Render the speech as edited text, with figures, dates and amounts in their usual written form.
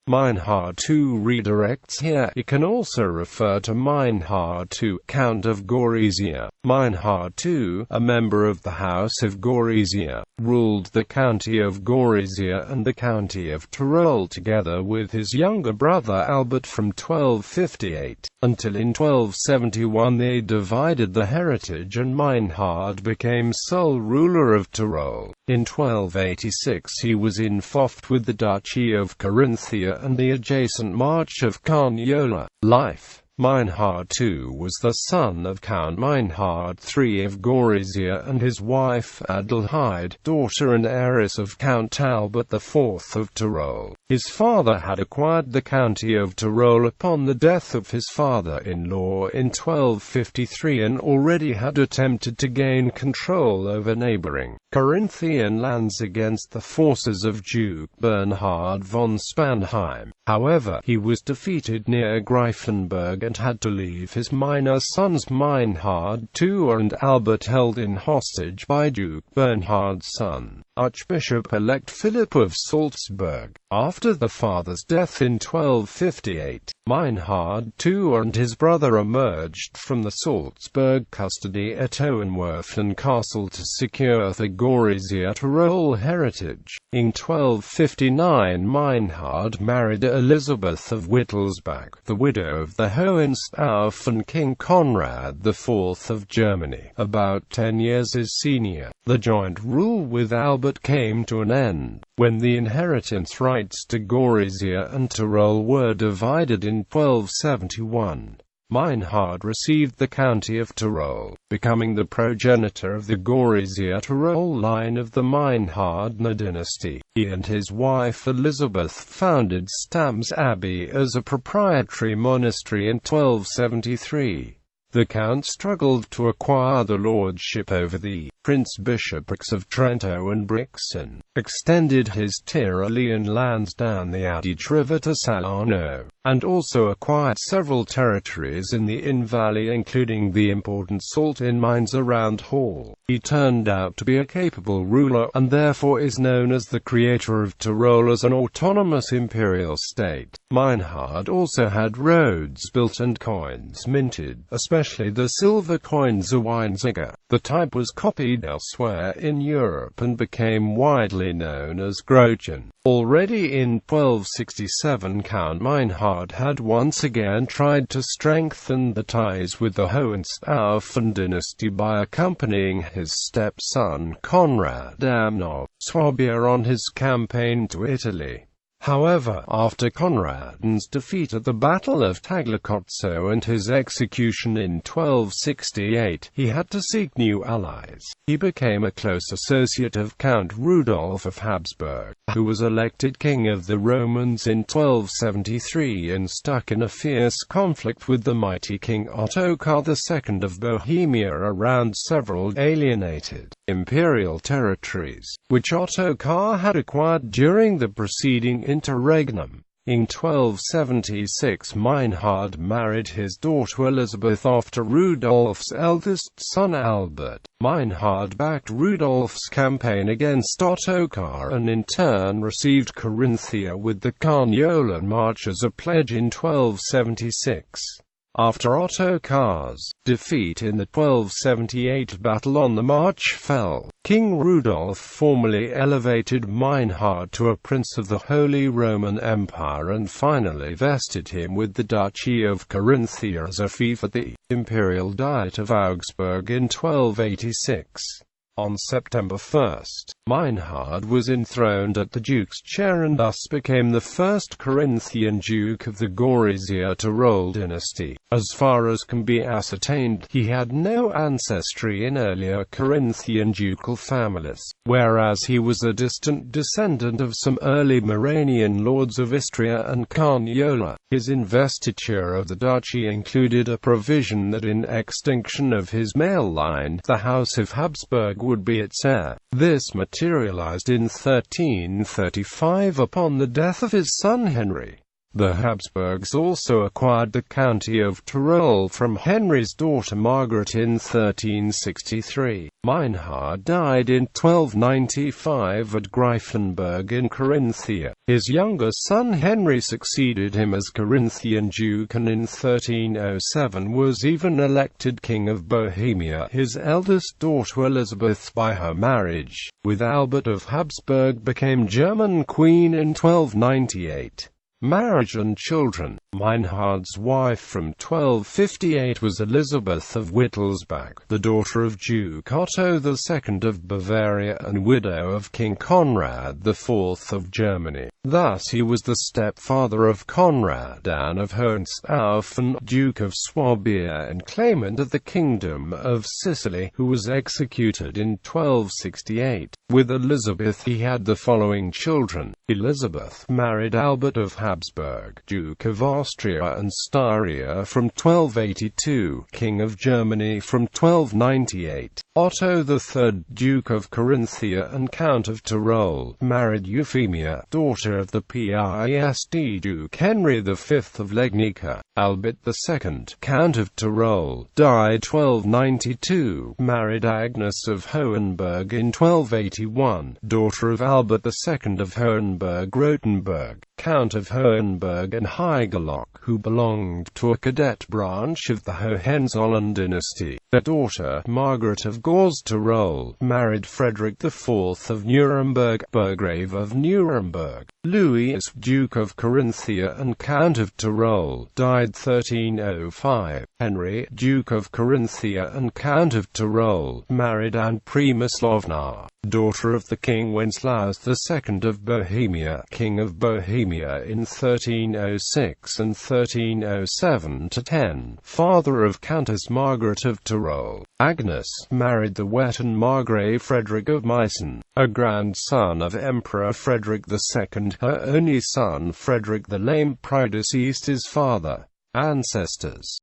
Meinhard II redirects here. It can also refer to Meinhard II, Count of Gorizia. Meinhard II, a member of the House of Gorizia, ruled the County of Gorizia and the County of Tyrol together with his younger brother Albert from 1258, until in 1271 they divided the heritage and Meinhard became sole ruler of Tyrol. In 1286 he was enfeoffed with the Duchy of Carinthia and the adjacent March of Carniola. Life. Meinhard II was the son of Count Meinhard III of Gorizia and his wife Adelheid, daughter and heiress of Count Albert IV of Tyrol. His father had acquired the County of Tyrol upon the death of his father-in-law in 1253 and already had attempted to gain control over neighboring Carinthian lands against the forces of Duke Bernhard von Spanheim. However, he was defeated near Greifenberg and had to leave his minor sons Meinhard II and Albert held in hostage by Duke Bernhard's son, Archbishop-elect Philip of Salzburg. After the father's death in 1258, Meinhard II and his brother emerged from the Salzburg custody at Hohenwerfen Castle to secure the Gorizia-Tyrol heritage. In 1259 Meinhard married Elizabeth of Wittelsbach, the widow of the Hohenstaufen King Conrad IV of Germany, about 10 years his senior. The joint rule with Albert came to an end when the inheritance rights to Gorizia and Tyrol were divided in 1271. Meinhard received the County of Tyrol, becoming the progenitor of the Gorizia-Tyrol line of the Meinhardner dynasty. He and his wife Elizabeth founded Stams Abbey as a proprietary monastery in 1273. The Count struggled to acquire the lordship over the Prince-Bishoprics of Trento and Brixen, extended his Tyrolean lands down the Adige River to Salerno, and also acquired several territories in the Inn Valley including the important salt-in mines around Hall. He turned out to be a capable ruler, and therefore is known as the creator of Tyrol as an autonomous imperial state. Meinhard also had roads built and coins minted, especially the silver coin Zwanziger. The type was copied elsewhere in Europe and became widely known as Groschen. Already in 1267 Count Meinhard had once again tried to strengthen the ties with the Hohenstaufen dynasty by accompanying his stepson Conrad of Swabia on his campaign to Italy. However, after Conrad's defeat at the Battle of Tagliacozzo and his execution in 1268, he had to seek new allies. He became a close associate of Count Rudolf of Habsburg, who was elected King of the Romans in 1273 and stuck in a fierce conflict with the mighty King Ottokar II of Bohemia around several alienated imperial territories, which Ottokar had acquired during the preceding interregnum. In 1276 Meinhard married his daughter Elizabeth off to Rudolf's eldest son Albert. Meinhard backed Rudolf's campaign against Ottokar and in turn received Carinthia with the Carniola March as a pledge in 1276. After Ottokar's defeat in the 1278 battle on the March fell, King Rudolf formally elevated Meinhard to a prince of the Holy Roman Empire and finally vested him with the Duchy of Carinthia as a fief at the Imperial Diet of Augsburg in 1286. On September 1, Meinhard was enthroned at the duke's chair and thus became the first Carinthian duke of the Gorizia-Tyrol dynasty. As far as can be ascertained, he had no ancestry in earlier Carinthian ducal families, whereas he was a distant descendant of some early Moranian lords of Istria and Carniola. His investiture of the duchy included a provision that in extinction of his male line, the House of Habsburg would be its heir. This materialized in 1335 upon the death of his son Henry. The Habsburgs also acquired the County of Tyrol from Henry's daughter Margaret in 1363. Meinhard died in 1295 at Greifenberg in Carinthia. His younger son Henry succeeded him as Carinthian Duke and in 1307 was even elected King of Bohemia. His eldest daughter Elizabeth, by her marriage with Albert of Habsburg, became German Queen in 1298. Marriage and children. Meinhard's wife from 1258 was Elizabeth of Wittelsbach, the daughter of Duke Otto II of Bavaria and widow of King Conrad IV of Germany. Thus he was the stepfather of Conrad Anne of Hohenstaufen, Duke of Swabia and claimant of the Kingdom of Sicily, who was executed in 1268. With Elizabeth he had the following children. Elizabeth married Albert of Habsburg, Duke of Austria and Styria from 1282, King of Germany from 1298. Otto III, Duke of Carinthia and Count of Tyrol, married Euphemia, daughter of the Pist Duke Henry V of Legnica. Albert II, Count of Tyrol, died 1292, married Agnes of Hohenberg in 1281, daughter of Albert II of Hohenberg-Rothenburg, Count of Hohenberg and Haigerloch, who belonged to a cadet branch of the Hohenzollern dynasty. Their daughter, Margaret of Gorizia-Tyrol, married Frederick IV of Nuremberg, Burgrave of Nuremberg. Louis, Duke of Carinthia and Count of Tyrol, died 1305. Henry, Duke of Carinthia and Count of Tyrol, married Anne Przemysłowna, daughter of the King Wenceslaus II of Bohemia, King of Bohemia in 1306 and 1307–10, father of Countess Margaret of Tyrol. Agnes married the Wettin Margrave Frederick of Meissen, a grandson of Emperor Frederick II. Her only son Frederick the Lame predeceased his father. Ancestors.